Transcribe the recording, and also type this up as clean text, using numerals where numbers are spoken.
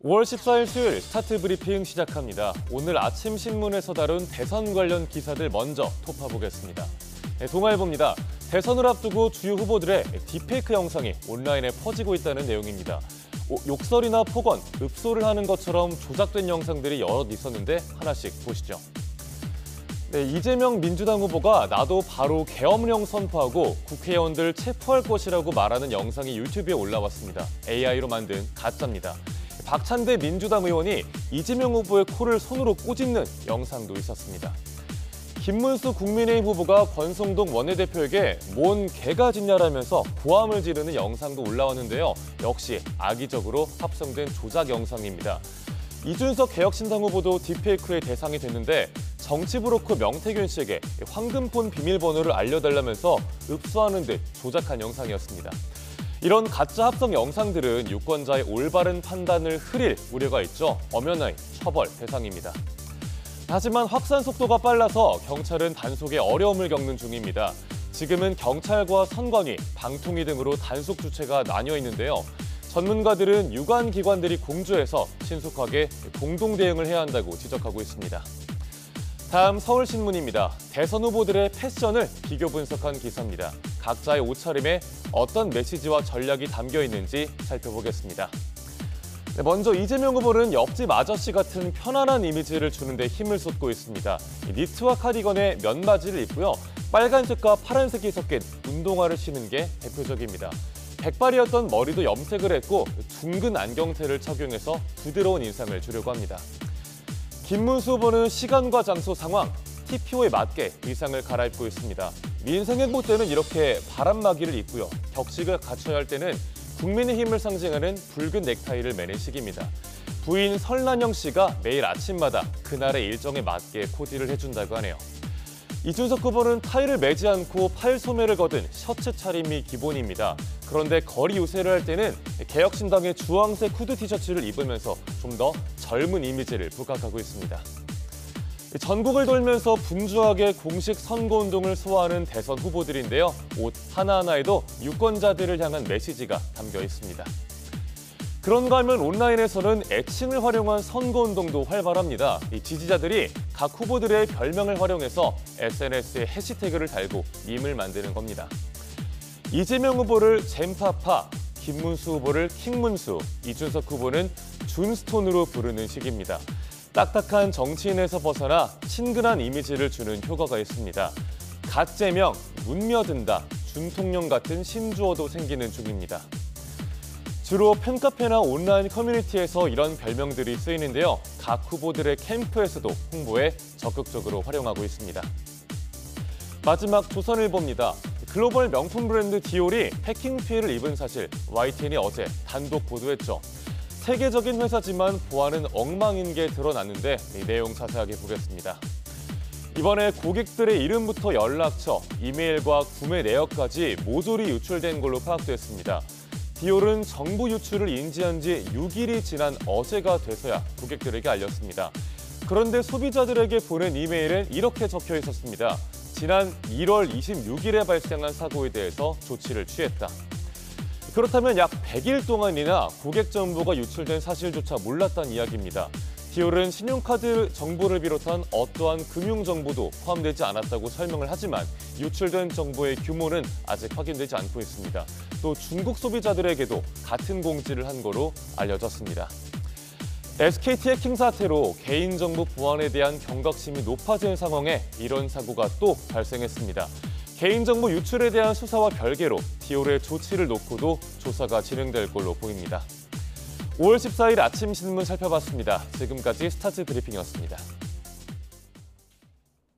5월 14일 수요일 스타트 브리핑 시작합니다. 오늘 아침 신문에서 다룬 대선 관련 기사들 먼저 톱파보겠습니다. 동아일보입니다. 대선을 앞두고 주요 후보들의 딥페이크 영상이 온라인에 퍼지고 있다는 내용입니다. 욕설이나 폭언, 읍소를 하는 것처럼 조작된 영상들이 여럿 있었는데 하나씩 보시죠. 이재명 민주당 후보가 나도 바로 계엄령 선포하고 국회의원들 체포할 것이라고 말하는 영상이 유튜브에 올라왔습니다. AI로 만든 가짜입니다. 박찬대 민주당 의원이 이재명 후보의 코를 손으로 꼬집는 영상도 있었습니다. 김문수 국민의힘 후보가 권성동 원내대표에게 뭔 개가 짖냐라면서 고함을 지르는 영상도 올라왔는데요. 역시 악의적으로 합성된 조작 영상입니다. 이준석 개혁신당 후보도 딥페이크의 대상이 됐는데 정치 브로커 명태균 씨에게 황금폰 비밀번호를 알려달라면서 읍소하는 듯 조작한 영상이었습니다. 이런 가짜 합성 영상들은 유권자의 올바른 판단을 흐릴 우려가 있죠. 엄연히 처벌 대상입니다. 하지만 확산 속도가 빨라서 경찰은 단속에 어려움을 겪는 중입니다. 지금은 경찰과 선관위, 방통위 등으로 단속 주체가 나뉘어 있는데요. 전문가들은 유관 기관들이 공조해서 신속하게 공동 대응을 해야 한다고 지적하고 있습니다. 다음 서울신문입니다. 대선 후보들의 패션을 비교 분석한 기사입니다. 각자의 옷차림에 어떤 메시지와 전략이 담겨 있는지 살펴보겠습니다. 먼저 이재명 후보는 옆집 아저씨 같은 편안한 이미지를 주는 데 힘을 쏟고 있습니다. 니트와 카디건에 면바지를 입고요. 빨간색과 파란색이 섞인 운동화를 신은 게 대표적입니다. 백발이었던 머리도 염색을 했고 둥근 안경테를 착용해서 부드러운 인상을 주려고 합니다. 김문수 후보는 시간과 장소 상황, TPO에 맞게 의상을 갈아입고 있습니다. 민생행보 때는 이렇게 바람막이를 입고요. 격식을 갖춰야 할 때는 국민의힘을 상징하는 붉은 넥타이를 매는 시기입니다. 부인 설난영 씨가 매일 아침마다 그날의 일정에 맞게 코디를 해준다고 하네요. 이준석 후보는 타이를 매지 않고 팔 소매를 거둔 셔츠 차림이 기본입니다. 그런데 거리 유세를 할 때는 개혁신당의 주황색 후드 티셔츠를 입으면서 좀 더 젊은 이미지를 부각하고 있습니다. 전국을 돌면서 분주하게 공식 선거운동을 소화하는 대선 후보들인데요. 옷 하나하나에도 유권자들을 향한 메시지가 담겨 있습니다. 그런가 하면 온라인에서는 애칭을 활용한 선거운동도 활발합니다. 이 지지자들이 각 후보들의 별명을 활용해서 SNS에 해시태그를 달고 밈을 만드는 겁니다. 이재명 후보를 잼파파, 김문수 후보를 킹문수, 이준석 후보는 준스톤으로 부르는 식입니다. 딱딱한 정치인에서 벗어나 친근한 이미지를 주는 효과가 있습니다. 갓재명, 문며든다, 준통령 같은 신조어도 생기는 중입니다. 주로 팬카페나 온라인 커뮤니티에서 이런 별명들이 쓰이는데요. 각 후보들의 캠프에서도 홍보에 적극적으로 활용하고 있습니다. 마지막 조선일보입니다. 글로벌 명품 브랜드 디올이 해킹 피해를 입은 사실 YTN이 어제 단독 보도했죠. 세계적인 회사지만 보안은 엉망인 게 드러났는데 이 내용 자세하게 보겠습니다. 이번에 고객들의 이름부터 연락처, 이메일과 구매 내역까지 모조리 유출된 걸로 파악됐습니다. 디올은 정보 유출을 인지한 지 6일이 지난 어제가 돼서야 고객들에게 알렸습니다. 그런데 소비자들에게 보낸 이메일엔 이렇게 적혀 있었습니다. 지난 1월 26일에 발생한 사고에 대해서 조치를 취했다. 그렇다면 약 100일 동안이나 고객 정보가 유출된 사실조차 몰랐다는 이야기입니다. 디올은 신용카드 정보를 비롯한 어떠한 금융 정보도 포함되지 않았다고 설명을 하지만 유출된 정보의 규모는 아직 확인되지 않고 있습니다. 또 중국 소비자들에게도 같은 공지를 한 거로 알려졌습니다. SKT 해킹 사태로 개인정보 보안에 대한 경각심이 높아진 상황에 이런 사고가 또 발생했습니다. 개인정보 유출에 대한 수사와 별개로 디올의 조치를 놓고도 조사가 진행될 걸로 보입니다. 5월 14일 아침 신문 살펴봤습니다. 지금까지 스타트 브리핑이었습니다.